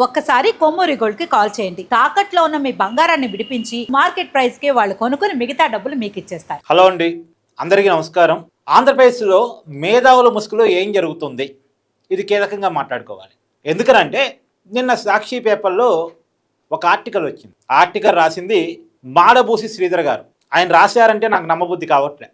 ఒక్కసారి కొమ్మూరి గోల్డ్ కి కాల్ చేయండి. తాకట్లో ఉన్న మీ బంగారాన్ని విడిపించి మార్కెట్ ప్రైస్ కి వాళ్ళు కొనుక్కుని మిగతా డబ్బులు మీకు ఇచ్చేస్తారు. హలో అండి, అందరికీ నమస్కారం. ఆంధ్రప్రదేశ్లో మేధావుల ముసుగులో ఏం జరుగుతుంది, ఇది కీలకంగా మాట్లాడుకోవాలి. ఎందుకనంటే నిన్న సాక్షి పేపర్లో ఒక ఆర్టికల్ వచ్చింది. ఆర్టికల్ రాసింది మాడబూసి శ్రీధర్ గారు. ఆయన రాశారంటే నాకు నమ్మబుద్ధి కావట్లే.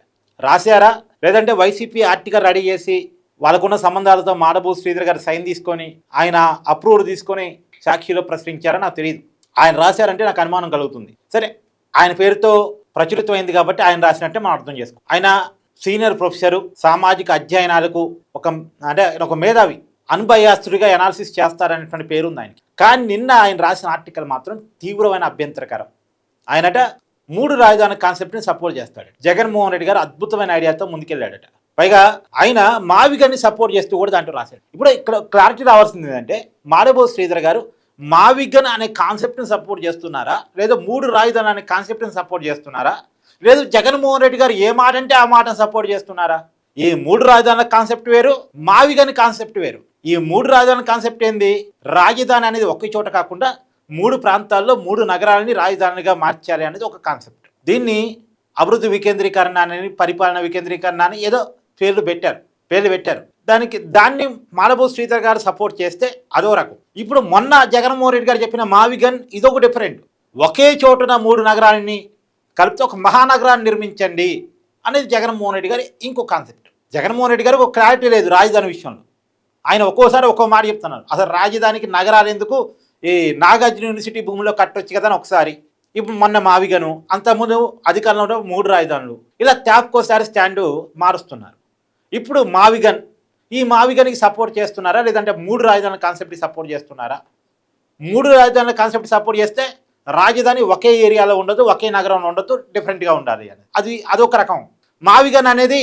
రాశారా లేదంటే వైసీపీ ఆర్టికల్ రెడీ చేసి వాళ్ళకున్న సంబంధాలతో మాడబూసి శ్రీధర్ గారు సైన్ తీసుకొని ఆయన అప్రూవ్డ్ తీసుకొని సాక్షిలో ప్రశ్నించారా నాకు తెలియదు. ఆయన రాశారంటే నాకు అనుమానం కలుగుతుంది. సరే, ఆయన పేరుతో ప్రచురితమైంది కాబట్టి ఆయన రాసినట్టే మనం అర్థం చేసుకో. ఆయన సీనియర్ ప్రొఫెసరు, సామాజిక అధ్యయనాలకు ఒక మేధావి, అన్బయాస్డ్గా అనాలిసిస్ చేస్తారనేటువంటి పేరు ఉంది ఆయనకి. కానీ నిన్న ఆయన రాసిన ఆర్టికల్ మాత్రం తీవ్రమైన అభ్యంతరకరం. ఆయనట 3 రాజధాని కాన్సెప్ట్ని సపోర్ట్ చేస్తాడు. జగన్మోహన్ రెడ్డి గారు అద్భుతమైన ఐడియాతో ముందుకెళ్ళాడట. పైగా ఆయన మావిగన్ని సపోర్ట్ చేస్తూ కూడా దాంట్లో రాశాడు. ఇప్పుడు ఇక్కడ క్లారిటీ రావాల్సింది ఏంటంటే మాడబోసి శ్రీధర్ గారు మావిగన్ అనే కాన్సెప్ట్ని సపోర్ట్ చేస్తున్నారా, లేదా 3 రాజధాని అనే కాన్సెప్ట్ని సపోర్ట్ చేస్తున్నారా, లేదు జగన్మోహన్ రెడ్డి గారు ఏ మాట అంటే ఆ మాటను సపోర్ట్ చేస్తున్నారా? ఈ 3 రాజధానుల కాన్సెప్ట్ వేరు, మావిగన్ కాన్సెప్ట్ వేరు. ఈ 3 రాజధానుల కాన్సెప్ట్ ఏంది? రాజధాని అనేది ఒకే చోట కాకుండా 3 ప్రాంతాల్లో 3 నగరాలని రాజధానిగా మార్చాలి అనేది ఒక కాన్సెప్ట్. దీన్ని అభివృద్ధి వికేంద్రీకరణ అని, పరిపాలన వికేంద్రీకరణ అని ఏదో పేర్లు పెట్టారు. దాన్ని మాడబోసి శ్రీధర్ గారు సపోర్ట్ చేస్తే అదో రకం. ఇప్పుడు మొన్న జగన్మోహన్ రెడ్డి గారు చెప్పిన మావిగన్ ఇదొక డిఫరెంట్. ఒకే చోటున 3 నగరాలని కలిపితే ఒక మహానగరాన్ని నిర్మించండి అనేది జగన్మోహన్ రెడ్డి గారి ఇంకో కాన్సెప్ట్. జగన్మోహన్ రెడ్డి గారికి ఒక క్లారిటీ లేదు రాజధాని విషయంలో. ఆయన ఒక్కోసారి ఒక్కో మాట చెప్తున్నారు. అసలు రాజధానికి నగరాలు ఎందుకు, ఈ నాగార్జున యూనివర్సిటీ భూమిలో కట్టొచ్చు కదా అని ఒకసారి. ఇప్పుడు మొన్న మావిగను, అంతకుముందు అధికారంలో 3 రాజధానులు, ఇలా ట్యాప్కోసారి స్టాండు మారుస్తున్నారు. ఇప్పుడు మావిగన్, ఈ మావిగన్కి సపోర్ట్ చేస్తున్నారా లేదంటే 3 రాజధానుల కాన్సెప్ట్కి సపోర్ట్ చేస్తున్నారా? 3 రాజధానుల కాన్సెప్ట్ సపోర్ట్ చేస్తే రాజధాని ఒకే ఏరియాలో ఉండదు, ఒకే నగరంలో ఉండదు, డిఫరెంట్గా ఉండాలి అని అదొక రకం. మావిగన్ అనేది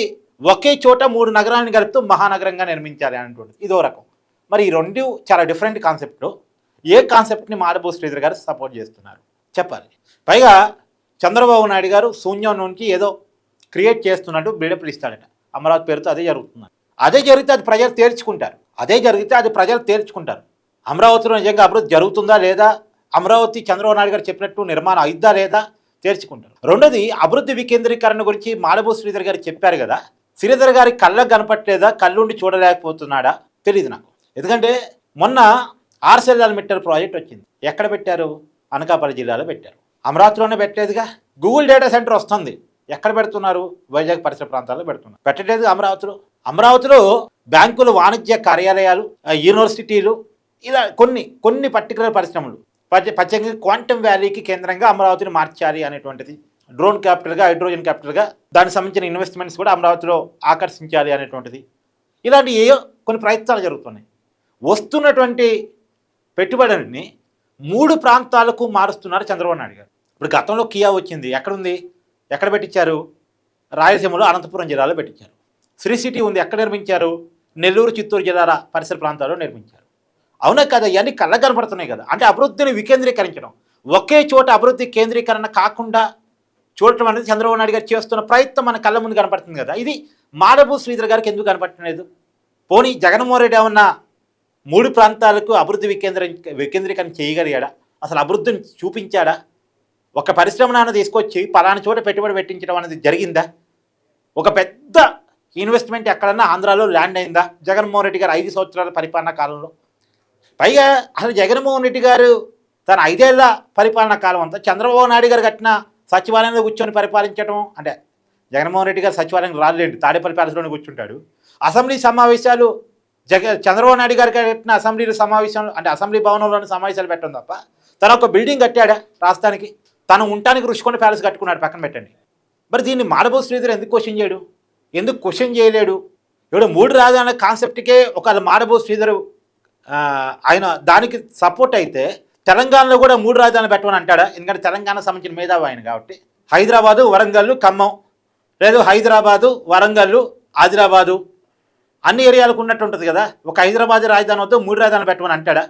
ఒకే చోట 3 నగరాలను కలుపుతూ మహానగరంగా నిర్మించాలి అనేటువంటిది ఇదో రకం. మరి ఈ 2 చాలా డిఫరెంట్ కాన్సెప్ట్లు. ఏ కాన్సెప్ట్ని మాడబోసి శ్రీధర్ గారు సపోర్ట్ చేస్తున్నారు చెప్పాలి. పైగా చంద్రబాబు నాయుడు గారు శూన్యం నుంచి ఏదో క్రియేట్ చేస్తున్నట్టు బిల్డప్లు ఇస్తాడట. అమరావతి పేరుతో అదే జరుగుతుంది. అదే జరిగితే అది ప్రజలు తేల్చుకుంటారు. అమరావతిలో నిజంగా అభివృద్ధి జరుగుతుందా లేదా, అమరావతి చంద్రబాబు నాయుడు గారు చెప్పినట్టు నిర్మాణం అయిద్దా లేదా తేల్చుకుంటారు. రెండోది, అభివృద్ధి వికేంద్రీకరణ గురించి మాడబోసి శ్రీధర్ గారు చెప్పారు కదా. శ్రీధర్ గారి కళ్ళకు కనపట్లేదా, కళ్ళుండి చూడలేకపోతున్నాడా తెలియదు నాకు. ఎందుకంటే మొన్న ArcelorMittal ప్రాజెక్ట్ వచ్చింది. ఎక్కడ పెట్టారు? అనకాపల్లి జిల్లాలో పెట్టారు. అమరావతిలోనే పెట్టలేదుగా. గూగుల్ డేటా సెంటర్ వస్తుంది, ఎక్కడ పెడుతున్నారు? వైజాగ్ పరిసర ప్రాంతాల్లో పెడుతున్నారు. పెట్టలేదు అమరావతిలో బ్యాంకులు, వాణిజ్య కార్యాలయాలు, యూనివర్సిటీలు, ఇలా కొన్ని పర్టికులర్ పరిశ్రమలు, ప్రత్యేకంగా క్వాంటమ్ వ్యాలీకి కేంద్రంగా అమరావతిని మార్చాలి అనేటువంటిది, డ్రోన్ క్యాపిటల్గా, హైడ్రోజన్ క్యాపిటల్గా దానికి సంబంధించిన ఇన్వెస్ట్మెంట్స్ కూడా అమరావతిలో ఆకర్షించాలి అనేటువంటిది, ఇలాంటి ఏయో కొన్ని ప్రయత్నాలు జరుగుతున్నాయి. వస్తున్నటువంటి పెట్టుబడులని 3 ప్రాంతాలకు మారుస్తున్నారు చంద్రబాబు నాయుడు గారు. ఇప్పుడు గతంలో కియా వచ్చింది, ఎక్కడుంది? ఎక్కడ పెట్టించారు? రాయలసీమలో అనంతపురం జిల్లాలో పెట్టించారు. శ్రీ సిటీ ఉంది, ఎక్కడ నిర్మించారు? నెల్లూరు, చిత్తూరు జిల్లాల పరిసర ప్రాంతాల్లో నిర్మించారు. అవునా కదా? ఇవన్నీ కళ్ళ కనపడుతున్నాయి కదా. అంటే అభివృద్ధిని వికేంద్రీకరించడం, ఒకే చోట అభివృద్ధి కేంద్రీకరణ కాకుండా చూడటం అనేది చంద్రబాబు నాయుడు గారు చేస్తున్న ప్రయత్నం మన కళ్ళ ముందు కనపడుతుంది కదా. ఇది మాడబోసి శ్రీధర్ గారికి ఎందుకు కనపడలేదు? పోనీ జగన్మోహన్ రెడ్డి ఏమన్నా 3 ప్రాంతాలకు అభివృద్ధి వికేంద్రీకరణ చేయగలిగాడా? అసలు అభివృద్ధిని చూపించాడా? ఒక పరిశ్రమను తీసుకొచ్చి పలానా చోట పెట్టుబడి పెట్టించడం అనేది జరిగిందా? ఒక పెద్ద ఇన్వెస్ట్మెంట్ ఎక్కడన్నా ఆంధ్రాలో ల్యాండ్ అయిందా జగన్మోహన్ రెడ్డి గారు 5 సంవత్సరాల పరిపాలనా కాలంలో? పైగా అసలు జగన్మోహన్ రెడ్డి గారు తన 5 ఏళ్ల పరిపాలనా కాలం అంతా చంద్రబాబు నాయుడు గారు కట్టిన సచివాలయంలో కూర్చొని పరిపాలించడం, అంటే జగన్మోహన్ రెడ్డి గారు సచివాలయం రాలేండి, తాడేపల్లి ప్యాలెస్లోనే కూర్చుంటాడు. అసెంబ్లీ సమావేశాలు చంద్రబాబు నాయుడు గారికి కట్టిన అసెంబ్లీ సమావేశంలో, అంటే అసెంబ్లీ భవనంలోని సమావేశాలు పెట్టడం తప్ప తను ఒక బిల్డింగ్ కట్టాడా రాష్ట్రానికి? తను ఉండటానికి రుషికొండ ప్యాలెస్ కట్టుకున్నాడు, పక్కన పెట్టండి. మరి దీన్ని మాడబోసి శ్రీధర్ ఎందుకు క్వశ్చన్ చేయలేడు? ఇప్పుడు 3 రాజధానుల కాన్సెప్ట్కే ఒక మాడబోసి శ్రీధర్ ఆయన దానికి సపోర్ట్ అయితే తెలంగాణలో కూడా 3 రాజధానులు పెట్టమని అంటాడా? ఎందుకంటే తెలంగాణ సంబంధించిన మేధావి ఆయన కాబట్టి. హైదరాబాదు, వరంగల్, ఖమ్మం, లేదు హైదరాబాదు, వరంగల్, ఆదిలాబాదు అన్ని ఏరియాలకు ఉన్నట్టు ఉంటుంది కదా. ఒక హైదరాబాద్ రాజధాని వద్ద 3 రాజధానులు పెట్టమని అంటాడా?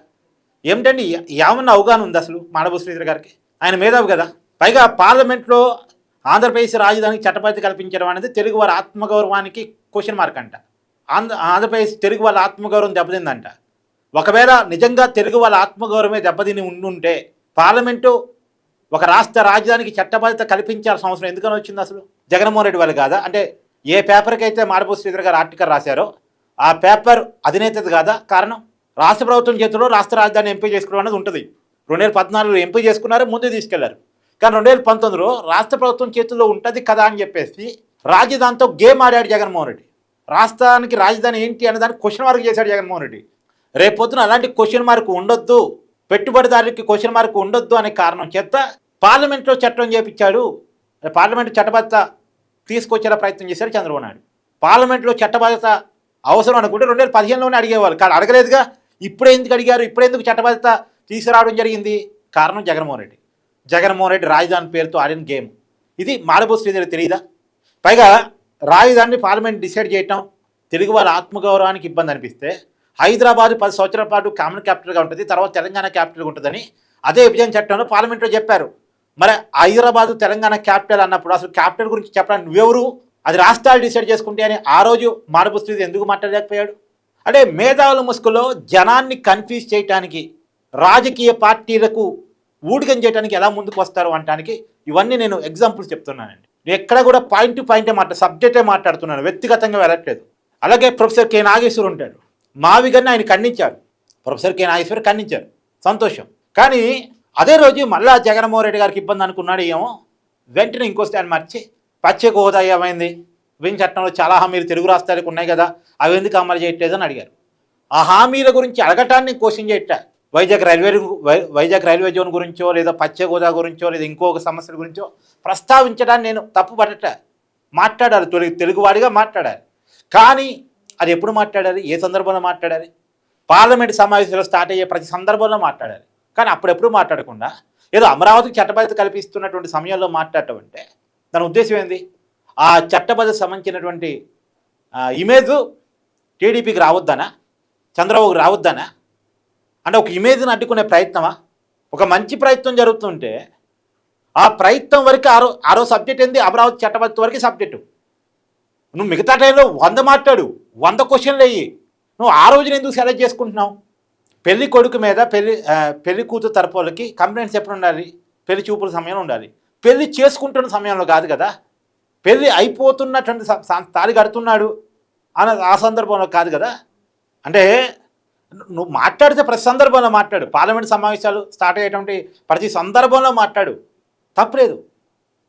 ఏమిటండి, ఏమన్నా అవగాహన ఉంది అసలు మాడబోసి శ్రీధర్ గారికి? ఆయన మేధావి కదా. పైగా పార్లమెంట్లో ఆంధ్రప్రదేశ్ రాజధానికి చట్టపరిధి కల్పించడం అనేది తెలుగు వారి ఆత్మగౌరవానికి క్వశ్చన్ మార్క్ అంట. ఆంధ్రప్రదేశ్ తెలుగు వాళ్ళ ఆత్మగౌరవం దెబ్బతిందంట. ఒకవేళ నిజంగా తెలుగు వాళ్ళ ఆత్మగౌరవమే దెబ్బతిని ఉండుంటే పార్లమెంటు ఒక రాష్ట్ర రాజధానికి చట్టబద్ధత కల్పించాల్సిన అవసరం ఎందుకని వచ్చింది అసలు? జగన్మోహన్ రెడ్డి వాళ్ళు కాదా? అంటే ఏ పేపర్కి అయితే మాడభూ శ్రీధర్ గారు ఆర్టికల్ రాశారో ఆ పేపర్ అధినేతది కాదా కారణం? రాష్ట్ర ప్రభుత్వం చేతిలో రాష్ట్ర రాజధాని ఎంపీ చేసుకోవడం అనేది ఉంటుంది. 2014లో ఎంపీ చేసుకున్నారు, ముందు తీసుకెళ్లారు. కానీ 2019లో రాష్ట్ర ప్రభుత్వం చేతుల్లో ఉంటుంది కదా అని చెప్పేసి రాజధానితో గేమ్ ఆడాడు జగన్మోహన్ రెడ్డి. రాష్ట్రానికి రాజధాని ఏంటి అనే దానికి క్వశ్చన్ మార్క్ చేశాడు జగన్మోహన్ రెడ్డి. రేపొద్దున అలాంటి క్వశ్చన్ మార్క్ ఉండొద్దు, పెట్టుబడిదారులకి క్వశ్చన్ మార్క్ ఉండొద్దు అనే కారణం చేత పార్లమెంట్లో చట్టం చేపించాడు. పార్లమెంటు చట్టబద్ధత తీసుకొచ్చేలా ప్రయత్నం చేశారు చంద్రబాబు నాయుడు. పార్లమెంట్లో చట్టబద్ధత అవసరం అనుకుంటే 2015లోనే అడిగేవాళ్ళు, కానీ అడగలేదుగా. ఇప్పుడే ఎందుకు అడిగారు? ఇప్పుడే ఎందుకు చట్టబద్ధత తీసుకురావడం జరిగింది? కారణం జగన్మోహన్ రెడ్డి. జగన్మోహన్ రెడ్డి రాజధాని పేరుతో ఆడిన గేమ్ ఇది. మాడభూ శ్రీధర్ తెలియదా? పైగా రాజధానిని పార్లమెంట్ డిసైడ్ చేయటం తెలుగు వాళ్ళ ఆత్మగౌరవానికి ఇబ్బంది అనిపిస్తే హైదరాబాద్ 10 సంవత్సరాల పాటు కామన్ క్యాపిటల్గా ఉంటుంది, తర్వాత తెలంగాణ క్యాపిటల్గా ఉంటుందని అదే విభజన చట్టంలో పార్లమెంట్లో చెప్పారు. మరి హైదరాబాద్ తెలంగాణ క్యాపిటల్ అన్నప్పుడు అసలు క్యాపిటల్ గురించి చెప్పడానికి నువ్వెవరు? అది రాష్ట్రాలు డిసైడ్ చేసుకుంటే అని ఆ రోజు మాడభూ శ్రీధర్ ఎందుకు మాట్లాడలేకపోయాడు? అంటే మేధావుల ముసుగులో జనాన్ని కన్ఫ్యూజ్ చేయడానికి, రాజకీయ పార్టీలకు ఊడిగం చేయడానికి ఎలా ముందుకు వస్తారు అనడానికి ఇవన్నీ నేను ఎగ్జాంపుల్స్ చెప్తున్నానండి. ఎక్కడ కూడా పాయింట్ టు పాయింటే సబ్జెక్టే మాట్లాడుతున్నాను, వ్యక్తిగతంగా వెళ్ళట్లేదు. అలాగే ప్రొఫెసర్ కె నాగేశ్వర్ ఉంటాడు, మావిగన్ని ఆయన ఖండించారు. ప్రొఫెసర్ కె నాగేశ్వర్ ఖండించారు, సంతోషం. కానీ అదే రోజు మళ్ళా జగన్మోహన్ రెడ్డి గారికి ఇబ్బంది అనుకున్నాడు ఏమో, వెంటనే ఇంకో స్టాండ్ మార్చి ప్రత్యేక హోదా ఏమైంది, విభజన చట్టంలో చాలా హామీలు తెలుగు రాష్ట్రాలకు ఉన్నాయి కదా, అవి ఎందుకు అమలు చేయట్లేదని అడిగారు. ఆ హామీల గురించి అడగటాన్ని క్వశ్చన్ చేయట. వైజాగ్ రైల్వే జోన్ గురించో లేదా ప్రత్యేక హోదా గురించో లేదా ఇంకొక సమస్యల గురించో ప్రస్తావించడాన్ని నేను తప్పు పడట. మాట్లాడాలి, తెలుగువాడిగా మాట్లాడాలి. కానీ అది ఎప్పుడు మాట్లాడాలి, ఏ సందర్భంలో మాట్లాడాలి? పార్లమెంట్ సమావేశాలు స్టార్ట్ అయ్యే ప్రతి సందర్భంలో మాట్లాడాలి. కానీ అప్పుడెప్పుడు మాట్లాడకుండా ఏదో అమరావతికి చట్టబద్ధత కల్పిస్తున్నటువంటి సమయంలో మాట్లాడటం అంటే దాని ఉద్దేశం ఏంది? ఆ చట్టబద్ధత సంబంధించినటువంటి ఇమేజ్ టీడీపీకి రావద్దనా, చంద్రబాబుకి రావద్దనా? అంటే ఒక ఇమేజ్ని అడ్డుకునే ప్రయత్నమా? ఒక మంచి ప్రయత్నం జరుగుతుంటే ఆ ప్రయత్నం వరకు ఆరో సబ్జెక్ట్ ఏంది? అమరావతి చట్టబద్ధత వరకు సబ్జెక్టు. నువ్వు మిగతా టైంలో 100 మాట్లాడు, 100 క్వశ్చన్లు అయ్యి నువ్వు ఆ రోజున ఎందుకు సెలెక్ట్ చేసుకుంటున్నావు? పెళ్లి కొడుకు మీద పెళ్లి కూతురు తరపు వాళ్ళకి కంప్లైంట్స్ ఎప్పుడు ఉండాలి? పెళ్లి చూపుల సమయంలో ఉండాలి, పెళ్లి చేసుకుంటున్న సమయంలో కాదు కదా. పెళ్ళి అయిపోతున్నటువంటి తాళి కడుతున్నాడు అన్న ఆ సందర్భంలో కాదు కదా. అంటే నువ్వు మాట్లాడితే ప్రతి సందర్భంలో మాట్లాడు, పార్లమెంట్ సమావేశాలు స్టార్ట్ అయ్యేటువంటి ప్రతి సందర్భంలో మాట్లాడు, తప్పలేదు.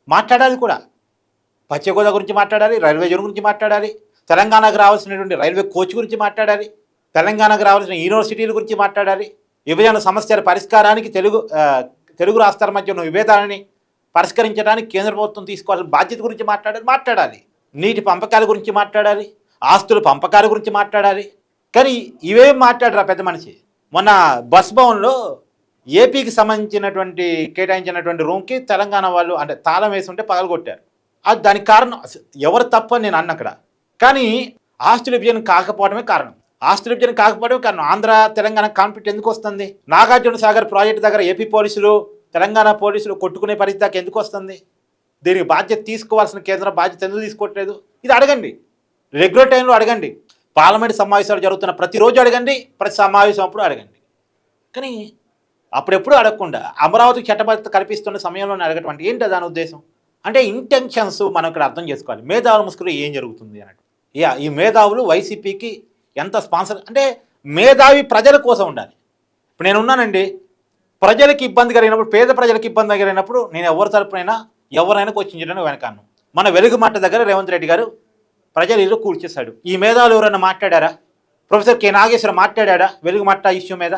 మాట్లాడాలి కూడా. పశ్చిమ గోదావరి గురించి మాట్లాడాలి, రైల్వే జోన్ గురించి మాట్లాడాలి, తెలంగాణకు రావాల్సినటువంటి రైల్వే కోచ్ గురించి మాట్లాడాలి, తెలంగాణకు రావాల్సిన యూనివర్సిటీల గురించి మాట్లాడాలి, విభజన సమస్యల పరిష్కారానికి తెలుగు రాష్ట్రాల మధ్య ఉన్న విభేదాలని పరిష్కరించడానికి కేంద్ర ప్రభుత్వం తీసుకోవాల్సిన బాధ్యత గురించి మాట్లాడాలి, నీటి పంపకాల గురించి మాట్లాడాలి, ఆస్తుల పంపకాల గురించి మాట్లాడాలి. కానీ ఇవేం మాట్లాడరా పెద్ద మనిషి. మొన్న బస్ భవన్లో ఏపీకి సంబంధించినటువంటి కేటాయించినటువంటి రూమ్కి తెలంగాణ వాళ్ళు అంటే తాళం వేసి ఉంటే పగలగొట్టారు. అది దానికి కారణం ఎవరు తప్ప నేను అన్న అక్కడ. కానీ ఆస్తుల విభజన కాకపోవడమే కారణం. ఆంధ్ర తెలంగాణ కాన్ఫ్లిక్ట్ ఎందుకు వస్తుంది? నాగార్జున సాగర్ ప్రాజెక్టు దగ్గర ఏపీ పోలీసులు తెలంగాణ పోలీసులు కొట్టుకునే పరిస్థితి దాకా ఎందుకు వస్తుంది? దీనికి బాధ్యత తీసుకోవాల్సిన కేంద్రం బాధ్యత ఎందుకు తీసుకోవట్లేదు? ఇది అడగండి, రెగ్యులర్ టైంలో అడగండి, పార్లమెంట్ సమావేశాలు జరుగుతున్న ప్రతిరోజు అడగండి, ప్రతి సమావేశం అప్పుడు అడగండి. కానీ అప్పుడెప్పుడు అడగకుండా అమరావతికి చట్టబద్ధత కల్పిస్తున్న సమయంలోనే అడగటువంటి ఏంటి దాని ఉద్దేశం? అంటే ఇంటెన్షన్స్ మనం ఇక్కడ అర్థం చేసుకోవాలి. మేధావుల ముసుగులో ఏం జరుగుతుంది అన్నట్టు. ఈ మేధావులు వైసీపీకి ఎంత స్పాన్సర్ అంటే మేధావి ప్రజల కోసం ఉండాలి. ఇప్పుడు నేను ఉన్నానండి, ప్రజలకి ఇబ్బంది కలిగినప్పుడు, పేద ప్రజలకు ఇబ్బంది కలిగినప్పుడు నేను ఎవరి తరపునైనా ఎవరైనా క్వశ్చన్ చేయడానికి వెనకాను. మన వెలుగుమట్ట దగ్గర రేవంత్ రెడ్డి గారు ప్రజలు ఇల్లు కూల్చేశాడు. ఈ మేధావులు ఎవరైనా మాట్లాడారా? ప్రొఫెసర్ కె నాగేశ్వర మాట్లాడా వెలుగుమట్ట ఇష్యూ మీద?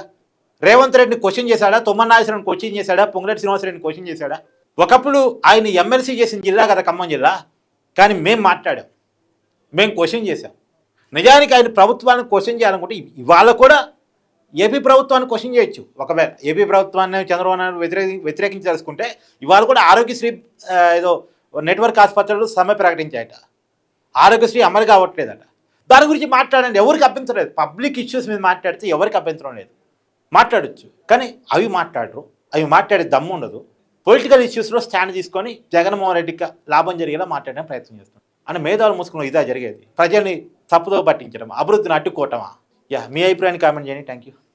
రేవంత్ రెడ్డిని క్వశ్చన్ చేశాడా? తొమ్మన నాగేశ్వరని క్వశ్చన్ చేశాడా? పొంగులేటి శ్రీనివాసరెడ్డిని క్వశ్చన్ చేశాడా? ఒకప్పుడు ఆయన ఎమ్మెల్సీ చేసిన జిల్లా కదా ఖమ్మం జిల్లా. కానీ మేము మాట్లాడాం, మేము క్వశ్చన్ చేశాం. నిజానికి ఆయన ప్రభుత్వాన్ని క్వశ్చన్ చేయాలనుకుంటే ఇవాళ కూడా ఏపీ ప్రభుత్వాన్ని క్వశ్చన్ చేయొచ్చు. ఒకవేళ ఏపీ ప్రభుత్వాన్ని చంద్రబాబు నాయుడు వ్యతిరేకించాల్సుకుంటే ఇవాళ కూడా ఆరోగ్యశ్రీ ఏదో నెట్వర్క్ ఆసుపత్రులు సమ్మె ప్రకటించాయట, ఆరోగ్యశ్రీ అమలు కావట్లేదట. దాని గురించి మాట్లాడండి, ఎవరికి అభ్యంతరం లేదు. పబ్లిక్ ఇష్యూస్ మీద మాట్లాడితే ఎవరికి అభ్యంతరం లేదు, మాట్లాడచ్చు. కానీ అవి మాట్లాడరు, అవి మాట్లాడే దమ్ము ఉండదు. పొలిటికల్ ఇష్యూస్లో స్టాండ్ తీసుకొని జగన్మోహన్ రెడ్డికి లాభం జరిగేలా మాట్లాడడానికి ప్రయత్నం చేస్తాం. అని మేధావులు మూసుకున్న ఇదా జరిగేది. ప్రజల్ని తప్పుదో పట్టించడం, అభివృద్ధిని అడ్డుకోవటమా? మీ అభిప్రాయాన్ని కామెంట్ చేయండి. Thank you.